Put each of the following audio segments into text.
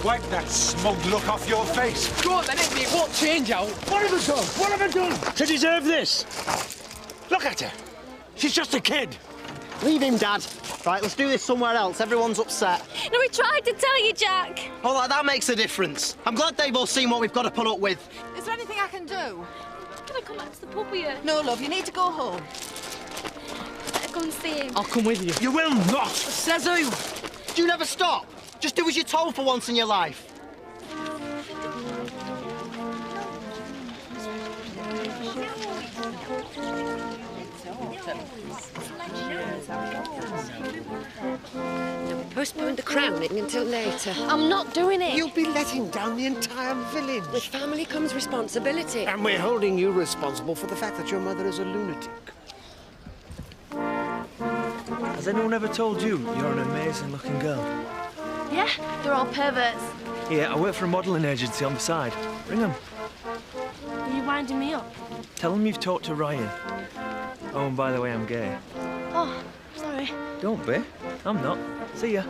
Wipe that smug look off your face. Go on then, it won't change out. What have I done? What have I done to deserve this? Look at her. She's just a kid. Leave him, Dad. Right, let's do this somewhere else. Everyone's upset. No, we tried to tell you, Jack. Oh, that makes a difference. I'm glad they've all seen what we've got to put up with. Is there anything I can do? Can I come back to the pub with you? No, love, you need to go home. Better go and see him. I'll come with you. You will not. Says who? Do you never stop? Just do as you're told for once in your life. Postpone the crowning until later. I'm not doing it. You'll be letting down the entire village. With family comes responsibility. And we're holding you responsible for the fact that your mother is a lunatic. Has anyone ever told you you're an amazing-looking girl? Yeah, they're all perverts. Yeah, I work for a modelling agency on the side. Ring them. Are you winding me up? Tell them you've talked to Ryan. Oh, and by the way, I'm gay. Oh, sorry. Don't be. I'm not. See ya.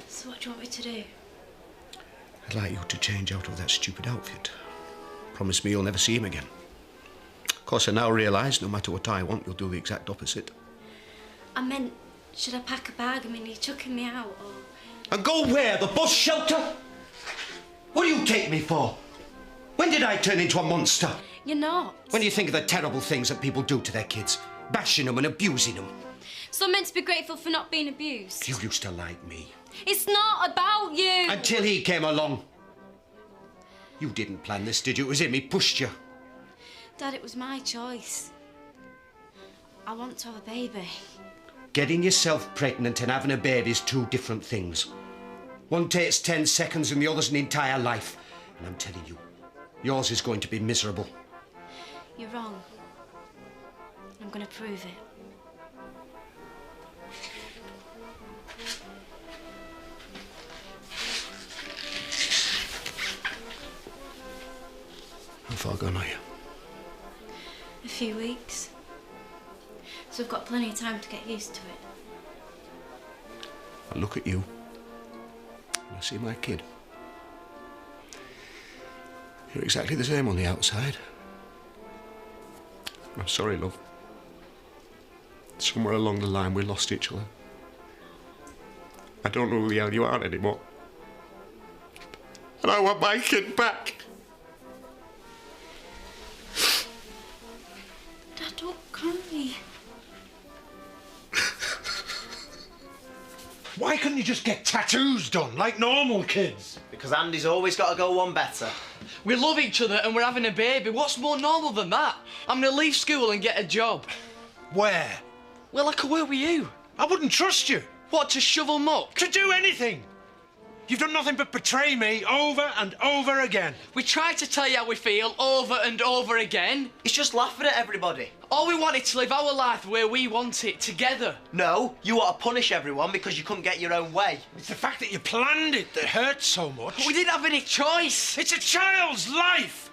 So what do you want me to do? I'd like you to change out of that stupid outfit. Promise me you'll never see him again. Of course, I now realise no matter what I want, you'll do the exact opposite. I meant, should I pack a bag? I mean, are you chucking me out, or...? And go where? The bus shelter? What do you take me for? When did I turn into a monster? You're not. When do you think of the terrible things that people do to their kids? Bashing them and abusing them. So I'm meant to be grateful for not being abused? You used to like me. It's not about you! Until he came along. You didn't plan this, did you? It was him. He pushed you. Dad, it was my choice. I want to have a baby. Getting yourself pregnant and having a baby is two different things. One takes 10 seconds and the other's an entire life. And I'm telling you, yours is going to be miserable. You're wrong. I'm going to prove it. How far gone are you? A few weeks. So we've got plenty of time to get used to it. I look at you and I see my kid. You're exactly the same on the outside. I'm sorry, love. Somewhere along the line we lost each other. I don't know who the hell you are anymore. And I want my kid back. Dad, don't cry. Why couldn't you just get tattoos done like normal kids? Because Andy's always got to go one better. We love each other and we're having a baby. What's more normal than that? I'm going to leave school and get a job. Where? Well, I could work with you. I wouldn't trust you. What, to shovel muck? To do anything. You've done nothing but betray me over and over again. We try to tell you how we feel over and over again. He's just laughing at everybody. All we want is to live our life where we want it, together. No, you want to punish everyone because you couldn't get your own way. It's the fact that you planned it that hurts so much. We didn't have any choice. It's a child's life,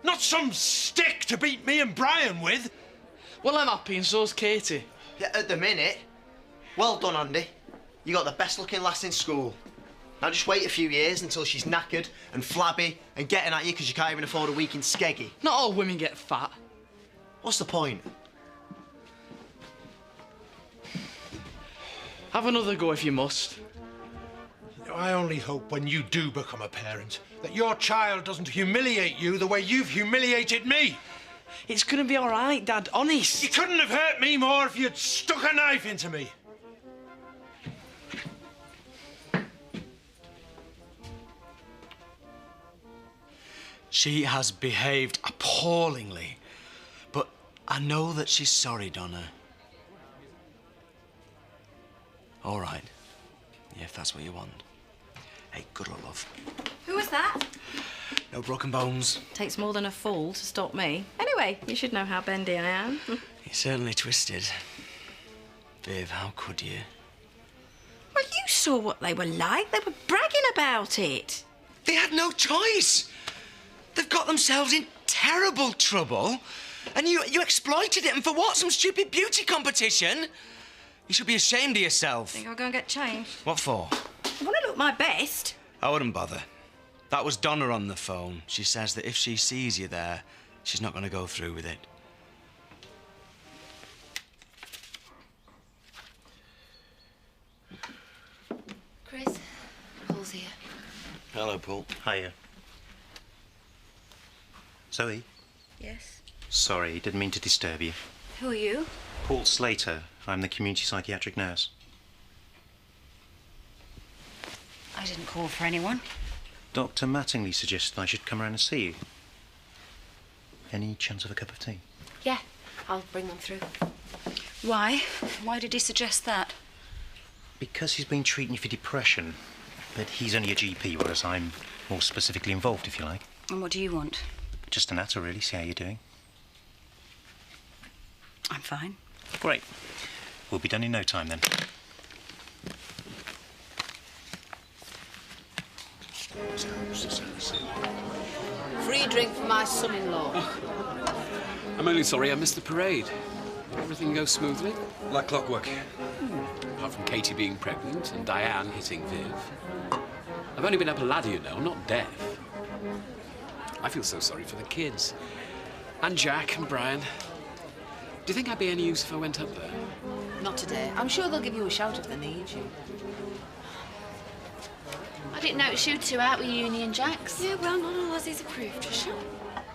not some stick to beat me and Brian with. Well, I'm happy and so's Katie. Yeah, at the minute. Well done, Andy. You got the best looking lass in school. Now just wait a few years until she's knackered and flabby and getting at you because you can't even afford a week in Skeggy. Not all women get fat. What's the point? Have another go if you must. I only hope when you do become a parent that your child doesn't humiliate you the way you've humiliated me. It's gonna be all right, Dad, honest. You couldn't have hurt me more if you'd stuck a knife into me. She has behaved appallingly, but I know that she's sorry, Donna. All right. Yeah, if that's what you want. Hey, good luck, love. Who was that? No broken bones. Takes more than a fool to stop me. Anyway, you should know how bendy I am. You're certainly twisted. Viv, how could you? Well, you saw what they were like. They were bragging about it. They had no choice. They've got themselves in terrible trouble. And you exploited it. And for what? Some stupid beauty competition? You should be ashamed of yourself. Think I'll go and get changed? What for? I want to look my best. I wouldn't bother. That was Donna on the phone. She says that if she sees you there, she's not going to go through with it. Chris, Paul's here. Hello, Paul. Hiya. Zoe? Yes? Sorry, didn't mean to disturb you. Who are you? Paul Slater. I'm the community psychiatric nurse. I didn't call for anyone. Dr. Mattingly suggested I should come around and see you. Any chance of a cup of tea? Yeah, I'll bring them through. Why? Why did he suggest that? Because he's been treating you for depression. But he's only a GP, whereas I'm more specifically involved, if you like. And what do you want? Just a natter, really. See how you're doing. I'm fine. Great. We'll be done in no time, then. Free drink for my son-in-law. I'm only sorry I missed the parade. Everything goes smoothly? Like clockwork. Apart from Katie being pregnant and Diane hitting Viv. I've only been up a ladder, you know, not deaf. I feel so sorry for the kids. And Jack and Brian. Do you think I'd be any use if I went up there? Not today. I'm sure they'll give you a shout if they need you. I didn't notice you two out with Union Jacks. Yeah, well, not all Aussies approved. Trisha.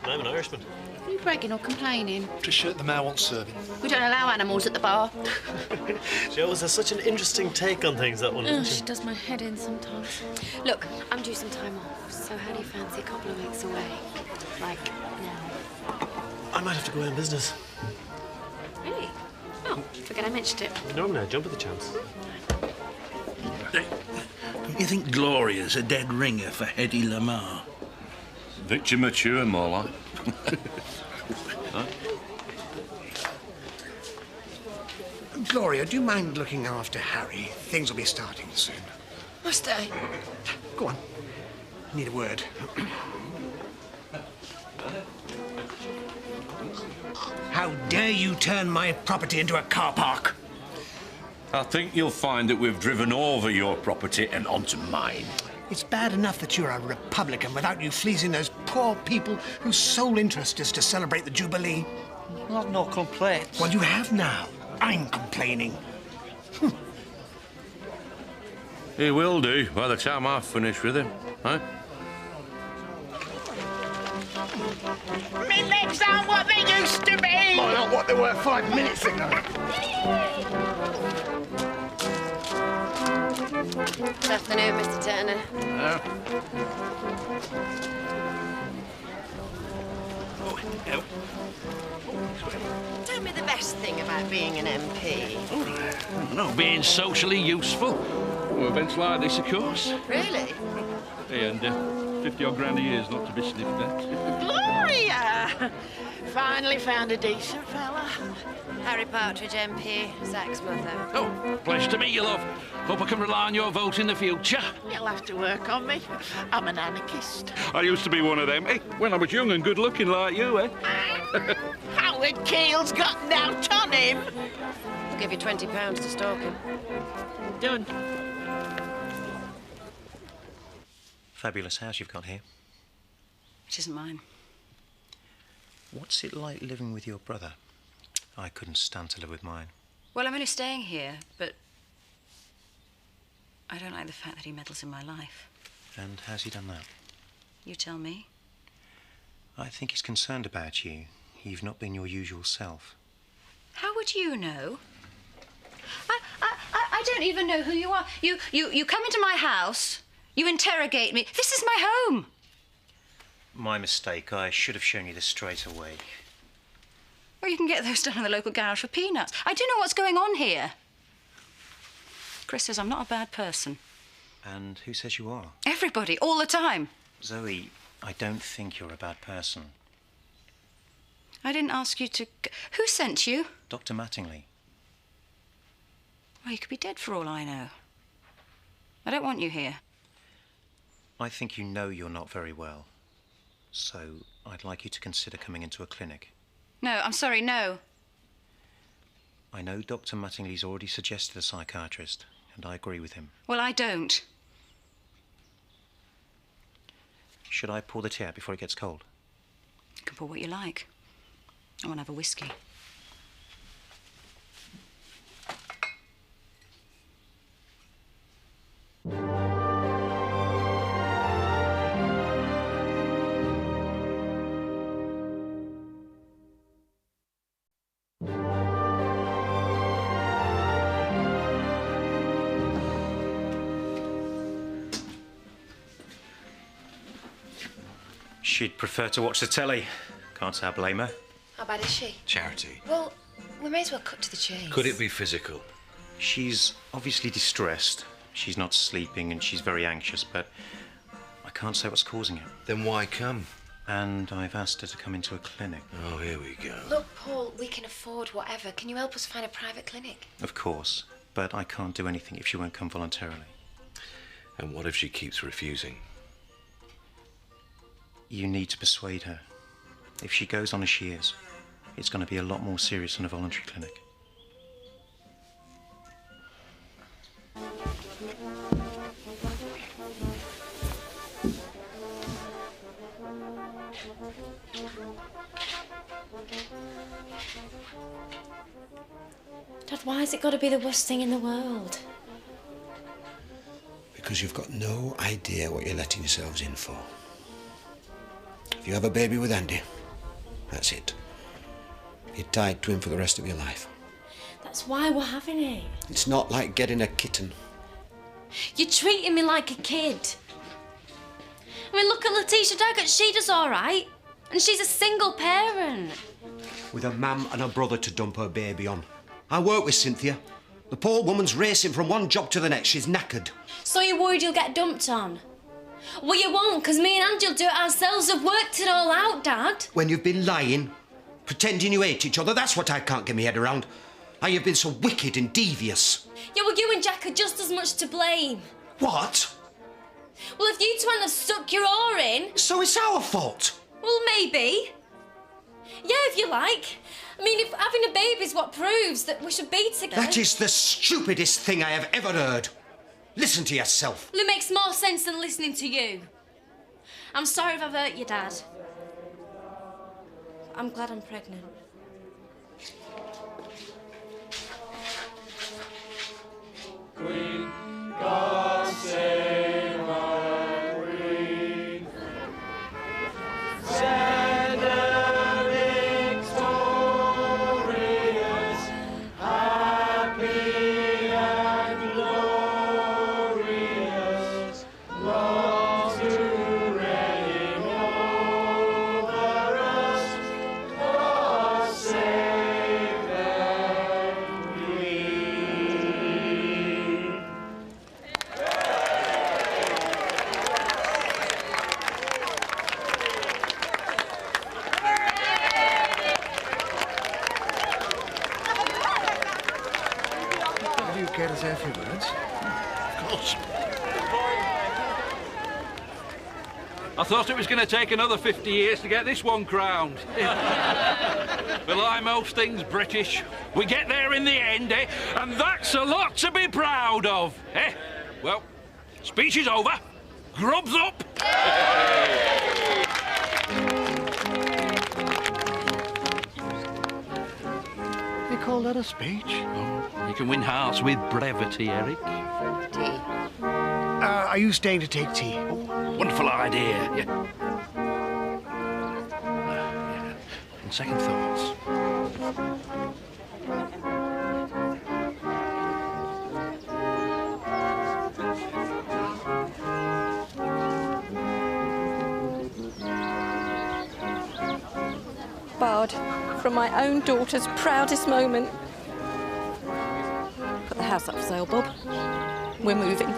I'm an Irishman. Are you bragging or complaining? Tricia, the mayor wants serving. We don't allow animals at the bar. She always has such an interesting take on things, that one, doesn't She she? does my head in sometimes. Look, I'm due some time off, so how do you fancy a couple of weeks away? Like, now? I might have to go out on business. Really? Oh, forget I mentioned it. Normally I jump at the chance. Don't you think Gloria's a dead ringer for Hedy Lamar? Victor mature, more like. Huh? Gloria, do you mind looking after Harry? Things will be starting soon. I'll stay. Go on. I need a word. How dare you turn my property into a car park? I think you'll find that we've driven over your property and onto mine. It's bad enough that you're a Republican without you fleecing those poor people whose sole interest is to celebrate the Jubilee. I've no complaints. Well, you have now. I'm complaining. He will do by the time I finish with him, huh? My legs aren't what they used to be! Oh, not what they were 5 minutes ago. Good afternoon, Mr. Turner. Tell me the best thing about being an MP. No, being socially useful. Well, events like this, of course. Really? Hey, and 50-odd grand a year is not to be sniffed at. Gloria! Finally found a decent fella. Harry Partridge, MP, Zach's mother. Oh, pleasure to meet you, love. Hope I can rely on your vote in the future. You'll have to work on me. I'm an anarchist. I used to be one of them. Hey, when I was young and good-looking like you, eh? Howard Keel's got doubt on him. I'll give you £20 to stalk him. Done. Fabulous house you've got here. It isn't mine. What's it like living with your brother? I couldn't stand to live with mine. Well, I'm only staying here, but I don't like the fact that he meddles in my life. And how's he done that? You tell me. I think he's concerned about you. You've not been your usual self. How would you know? I don't even know who you are. You come into my house, you interrogate me. This is my home. My mistake. I should have shown you this straight away. Or you can get those done in the local garage for peanuts. I do know what's going on here. Chris says I'm not a bad person. And who says you are? Everybody, all the time. Zoe, I don't think you're a bad person. I didn't ask you to... Who sent you? Dr. Mattingly. Well, you could be dead for all I know. I don't want you here. I think you know you're not very well. So I'd like you to consider coming into a clinic. No, I'm sorry, no. I know Dr. Mattingly's already suggested a psychiatrist, and I agree with him. Well, I don't. Should I pour the tea out before it gets cold? You can pour what you like. I want to have a whiskey. She'd prefer to watch the telly. Can't say I blame her. How bad is she? Charity. Well, we may as well cut to the chase. Could it be physical? She's obviously distressed. She's not sleeping and she's very anxious, but I can't say what's causing it. Then why come? And I've asked her to come into a clinic. Oh, here we go. Look, Paul, we can afford whatever. Can you help us find a private clinic? Of course, but I can't do anything if she won't come voluntarily. And what if she keeps refusing? You need to persuade her. If she goes on as she is, it's going to be a lot more serious than a voluntary clinic. Dad, why has it got to be the worst thing in the world? Because you've got no idea what you're letting yourselves in for. If you have a baby with Andy, that's it. You're tied to him for the rest of your life. That's why we're having it. It's not like getting a kitten. You're treating me like a kid. I mean, look at Letitia Daggett. She does all right. And she's a single parent. With a mum and a brother to dump her baby on. I work with Cynthia. The poor woman's racing from one job to the next. She's knackered. So you're worried you'll get dumped on? Well, you won't, because me and Angie will do it ourselves. I've worked it all out, Dad. When you've been lying, pretending you hate each other, that's what I can't get my head around. How you've been so wicked and devious. Yeah, well, you and Jack are just as much to blame. What? Well, if you two hadn't have stuck your oar in... So it's our fault? Well, maybe. Yeah, if you like. I mean, if having a baby's what proves that we should be together... That is the stupidest thing I have ever heard. Listen to yourself. Well, it makes more sense than listening to you. I'm sorry if I've hurt you, Dad. I'm glad I'm pregnant. Queen, God save our Queen. Send her victorious, happy and glorious, Lord to reign over us. God save the Queen. Have you cared to say a few words? Of course. I thought it was going to take another 50 years to get this one crowned. But like most things British, we get there in the end, eh? And that's a lot to be proud of, eh? Well, speech is over. Grubs up! You call that a speech? Oh, you can win hearts with brevity, Eric. Are you staying to take tea? Wonderful idea. Yeah. On second thoughts. Barred from my own daughter's proudest moment. Put the house up for sale, Bob. We're moving.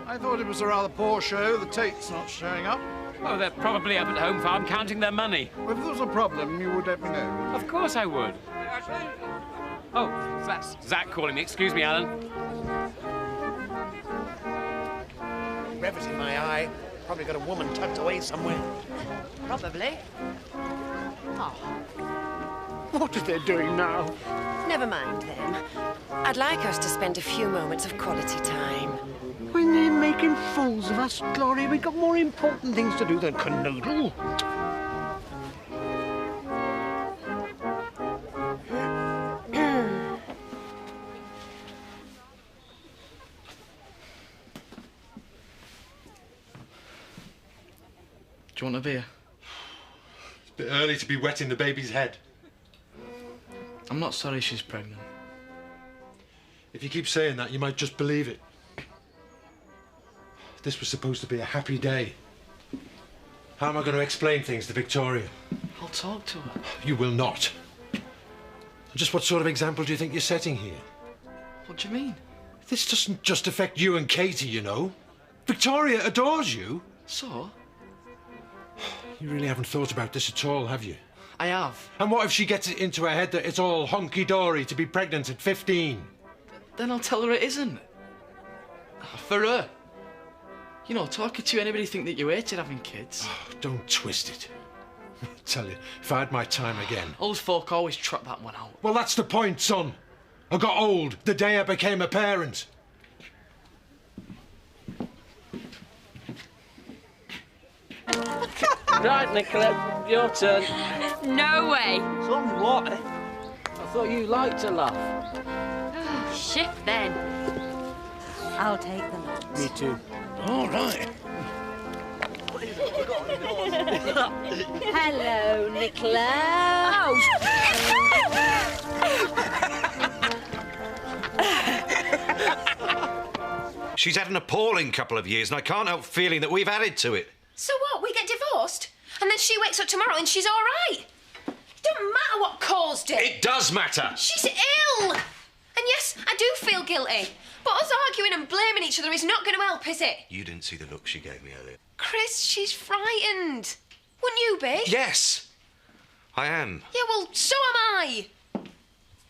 I thought it was a rather poor show. The Tate's not showing up. Oh, they're probably up at home farm counting their money. Well, if there was a problem, you would let me know. Of course I would. Oh, that's Zach calling me. Excuse me, Alan. Revers in my eye. Probably got a woman tucked away somewhere. Probably. Oh. What are they doing now? Never mind them. I'd like us to spend a few moments of quality time. When they're making fools of us, Gloria, we've got more important things to do than canoodle. Do you want a beer? It's a bit early to be wetting the baby's head. I'm not sorry she's pregnant. If you keep saying that, you might just believe it. This was supposed to be a happy day. How am I going to explain things to Victoria? I'll talk to her. You will not. Just what sort of example do you think you're setting here? What do you mean? This doesn't just affect you and Katie, you know. Victoria adores you. So? You really haven't thought about this at all, have you? I have. And what if she gets it into her head that it's all hunky-dory to be pregnant at 15? Then I'll tell her it isn't. For her. You know, talking to anybody think that you hated having kids. Oh, don't twist it. I tell you, if I had my time again... Old folk always trot that one out. Well, that's the point, son. I got old the day I became a parent. Right, Nicola, your turn. No way. Some what? I thought you liked to laugh. Oh, shift then. I'll take them. Me too. All right. Hello, Nicola. Oh. She's had an appalling couple of years, and I can't help feeling that we've added to it. So what? We get divorced? And then she wakes up tomorrow and she's all right? It doesn't matter what caused it. It does matter. She's ill. And yes, I do feel guilty. But us arguing and blaming each other is not going to help, is it? You didn't see the look she gave me earlier. Chris, she's frightened. Wouldn't you be? Yes, I am. Yeah, well, so am I.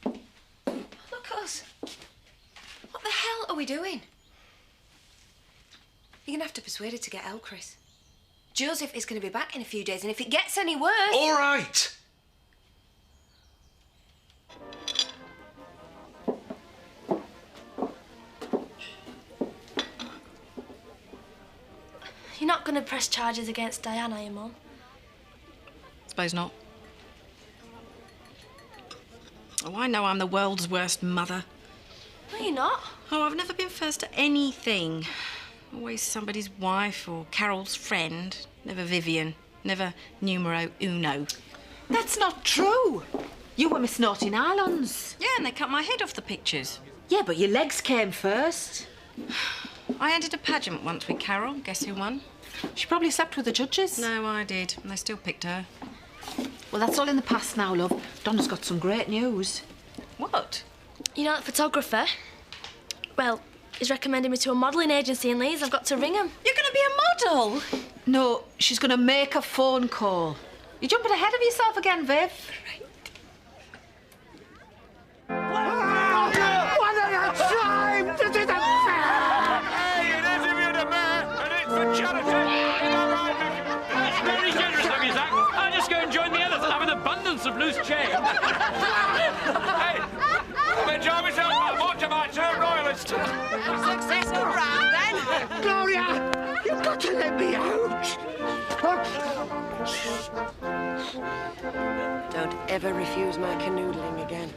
Look at us. What the hell are we doing? You're going to have to persuade her to get help, Chris. Joseph is going to be back in a few days, and if it gets any worse... All right. You're not going to press charges against Diana, are you, Mum? Suppose not. Oh, I know I'm the world's worst mother. No, you're not. Oh, I've never been first at anything. Always somebody's wife or Carol's friend. Never Vivian. Never numero uno. That's not true. You were Miss Naughty Islands. Yeah, and they cut my head off the pictures. Yeah, but your legs came first. I entered a pageant once with Carol. Guess who won? She probably slept with the judges. No, I did. And they still picked her. Well, that's all in the past now, love. Donna's got some great news. What? You know that photographer? Well, he's recommended me to a modelling agency in Leeds. I've got to ring him. You're going to be a model? No, she's going to make a phone call. You're jumping ahead of yourself again, Viv. One at a time! This isn't fair! Hey, you interviewed a man, and it's for charity. Is that right, Vicky? That's very generous of you, Zach. I'll just go and join the others and have an abundance of loose change. Hey, I'll enjoy myself while watching my turn royalist. Successful round, then. Gloria, you've got to let me out. Don't ever refuse my canoodling again.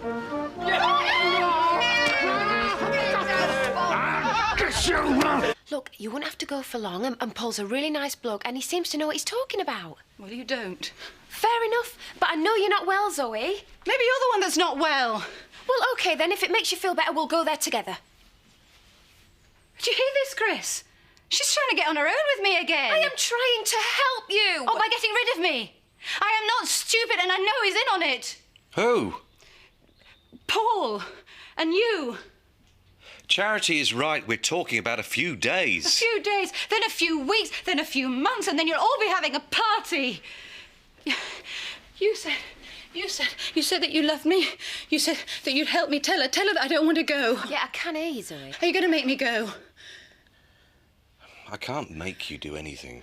Look, you wouldn't have to go for long, and Paul's a really nice bloke, and he seems to know what he's talking about. Well, you don't. Fair enough, but I know you're not well, Zoe. Maybe you're the one that's not well. Well, OK, then, if it makes you feel better, we'll go there together. Do you hear this, Chris? She's trying to get on her own with me again. I am trying to help you. Oh, by getting rid of me. I am not stupid, and I know he's in on it. Who? Paul. And you. Charity is right. We're talking about a few days. A few days, then a few weeks, then a few months, and then you'll all be having a party. You said that you loved me. You said that you'd help me. Tell her that I don't want to go. Yeah, I can easily. Are you going to make me go? I can't make you do anything.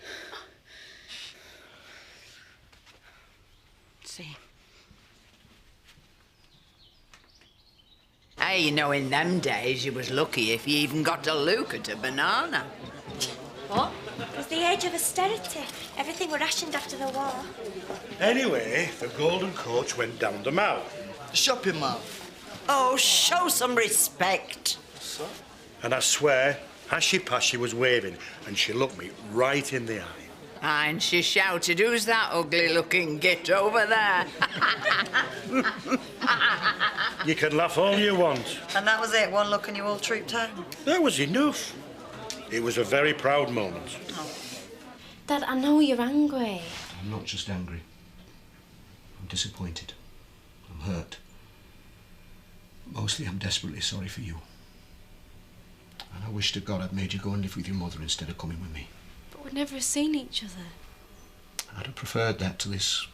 See. Hey, you know, in them days, you was lucky if you even got to look at a banana. What? It was the age of austerity. Everything were rationed after the war. Anyway, the Golden Coach went down the mall. Shopping mall. Oh, show some respect. And I swear, as she passed, she was waving, and she looked me right in the eye. And she shouted, "Who's that ugly-looking git over there?" You can laugh all you want. And that was it, one look and you all trooped home? That was enough. It was a very proud moment. Dad, I know you're angry. I'm not just angry. I'm disappointed. I'm hurt. Mostly I'm desperately sorry for you. And I wish to God I'd made you go and live with your mother instead of coming with me. But we'd never have seen each other. I'd have preferred that to this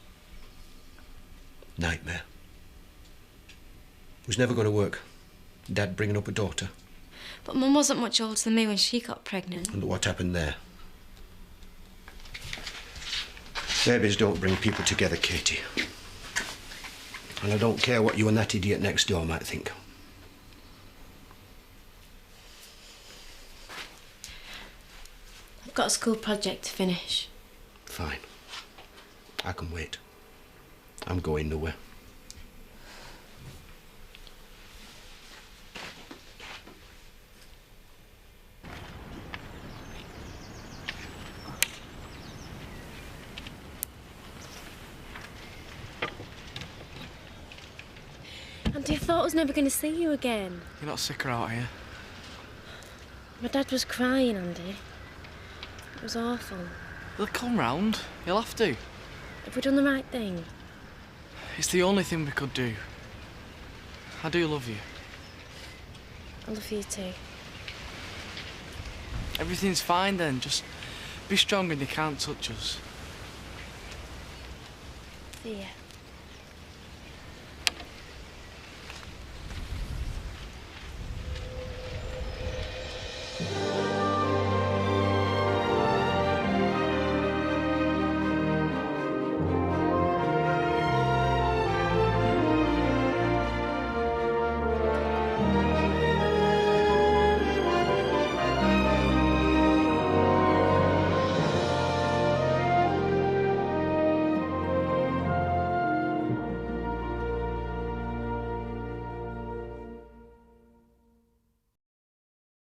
nightmare. It was never going to work. Dad bringing up a daughter. But Mum wasn't much older than me when she got pregnant. And what happened there? Babies don't bring people together, Katie. And I don't care what you and that idiot next door might think. I've got a school project to finish. Fine. I can wait. I'm going nowhere. Auntie, I thought I was never going to see you again. You're not sick or out here? My dad was crying, Andy. It was awful. He'll come round. He'll have to. Have we done the right thing? It's the only thing we could do. I do love you. I love you too. Everything's fine then. Just be strong and you can't touch us. See ya.